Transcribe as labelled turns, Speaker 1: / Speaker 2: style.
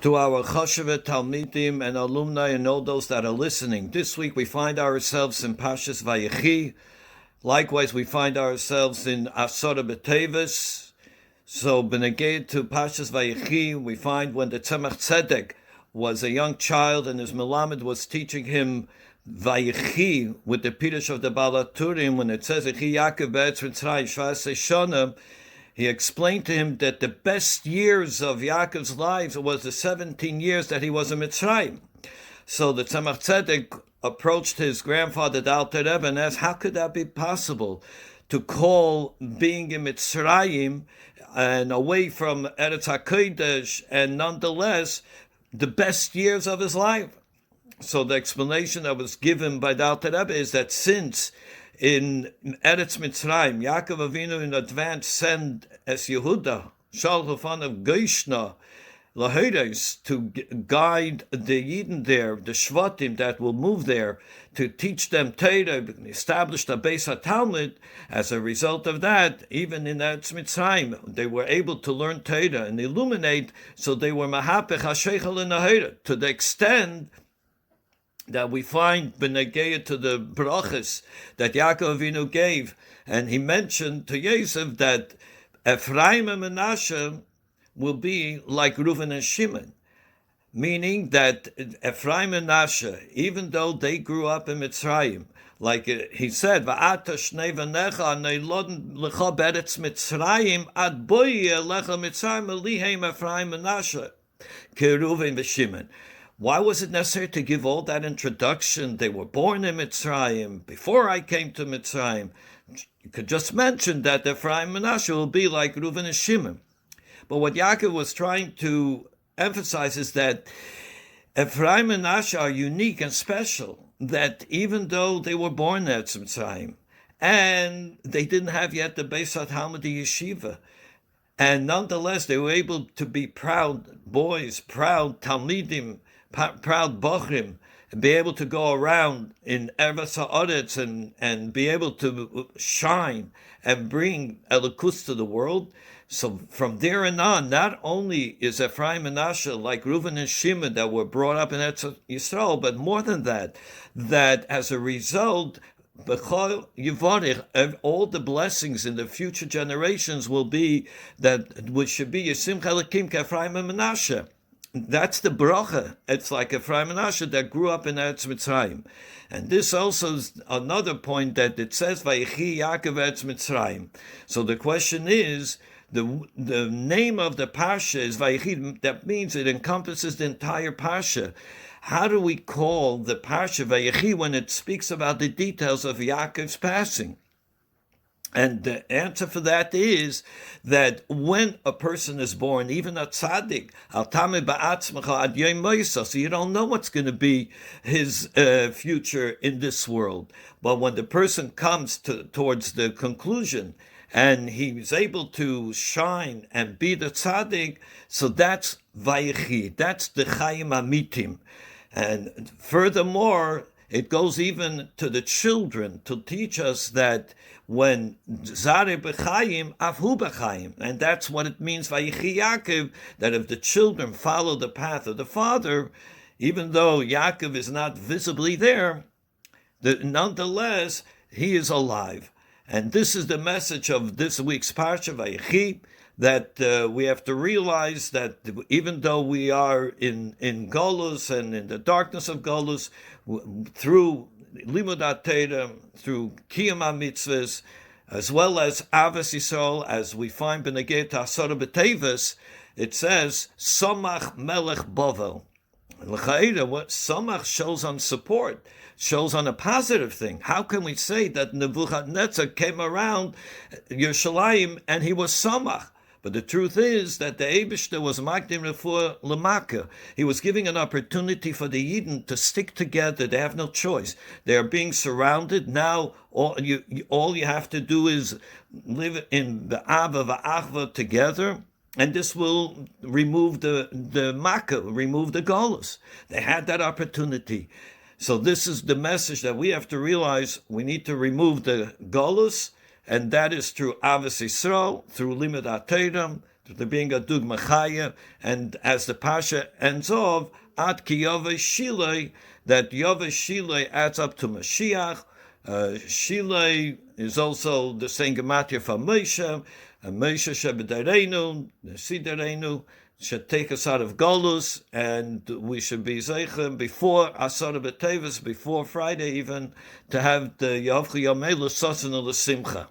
Speaker 1: To our Choshevet Talmidim and alumni and all those that are listening. This week we find ourselves in Parshas Vayechi. Likewise, we find ourselves in Asara B'Teves. So, beneged to Parshas Vayechi, we find when the Tzemach Tzedek was a young child and his Melamed was teaching him Vayechi with the Pirush of the Balaturim, when it says, Echi Yaakov Be'etz Mitzrayim Shvasei Shana, he explained to him that the best years of Yaakov's lives was the 17 years that he was in Mitzrayim. So the Tzemach Tzedek approached his grandfather, the Alter Rebbe, and asked, how could that be possible to call being in Mitzrayim and away from Eretz HaKodesh and nonetheless the best years of his life? So the explanation that was given by the Alter Rebbe is that since in Eretz Mitzrayim, Yaakov Avinu in advance sent as Yehuda, Shalchofan of Geishna, Laheres, to guide the Yidden there, the Shvatim that will move there, to teach them Torah, establish the Beis HaTalmud. As a result of that, even in Eretz Mitzrayim, they were able to learn Torah and illuminate, so they were Mahapech HaSheichel in Nahira, to the extent that we find benegeya to the brachas that Yaakov Avinu gave, and he mentioned to Yosef that Ephraim and Menashe will be like Reuven and Shimon, meaning that Ephraim and Menashe, even though they grew up in Mitzrayim, like he said, "Va'ata shnei v'necha neilodin lecha beretz Mitzrayim ad boye lecha Mitzrayim elihem Ephraim and Menashe keReuven v'Shimon." Why was it necessary to give all that introduction? They were born in Mitzrayim, before I came to Mitzrayim. You could just mention that Ephraim and Menashe will be like Reuven and Shimon. But what Yaakov was trying to emphasize is that Ephraim and Menashe are unique and special, that even though they were born at Mitzrayim, and they didn't have yet the Beis HaTalmud Yeshiva, and nonetheless they were able to be proud boys, proud Talmidim, proud Bochrim, and be able to go around in Eretz HaOretz and be able to shine and bring Elokus to the world. So from there and on, not only is Ephraim and Menashe like Reuven and Shimon that were brought up in Eretz Yisrael, but more than that, that as a result, all the blessings in the future generations will be that, which should be Yisimcha Elokim Ephraim and Menashe. That's the bracha. It's like Ephraim and Menashe that grew up in Eretz Mitzrayim. And this also is another point that it says, Vayechi Yaakov Eretz Mitzrayim. So the question is, the name of the Parsha is Vayechi. That means it encompasses the entire Parsha. How do we call the Parsha Vayechi when it speaks about the details of Yaakov's passing? And the answer for that is that when a person is born, even a tzaddik, al tameh ba'atzmecha ad yom moisa, so you don't know what's going to be his future in this world. But when the person comes towards the conclusion and he's able to shine and be the tzaddik, so that's Vayechi, that's the Chayim Amitim. And furthermore, it goes even to the children to teach us that when Zare B'Chayim, Avhu B'Chayim, and that's what it means, Vayechi Yaakov, that if the children follow the path of the father, even though Yaakov is not visibly there, nonetheless, he is alive. And this is the message of this week's Parsha, Vayechi, that we have to realize that even though we are in Golus and in the darkness of Golus, through Limud HaTorah, through Kiyum HaMitzvahs, as well as Avos Yisrael, as we find Beneged Asara B'Teves, it says, Somach Melech Bovel. L'chaira, what Somach shows on support, shows on a positive thing. How can we say that Nebuchadnezzar came around Yerushalayim and he was Somach? But the truth is that the Eibishter was Magdim Refuah L'Maka. He was giving an opportunity for the Yidden to stick together. They have no choice. They are being surrounded. Now all you have to do is live in the Ava V'Achva together, and this will remove the Makkah, remove the Golus. They had that opportunity. So this is the message that we have to realize. We need to remove the Golus, and that is through Avos Yisrael, through Limud HaTorah, there being a dugma chaya, and as the Parsha ends off, at ki Yoveh Shilei, that Yoveh Shilei adds up to Mashiach. Shilei is also the same gematria for Moshe, and Moshe Shebederenu, Nesiderenu, should take us out of Golus, and we should be zeichem before Asar B'Tevis, before Friday even, to have the Yavchi Yomelu Sosan L'Simcha.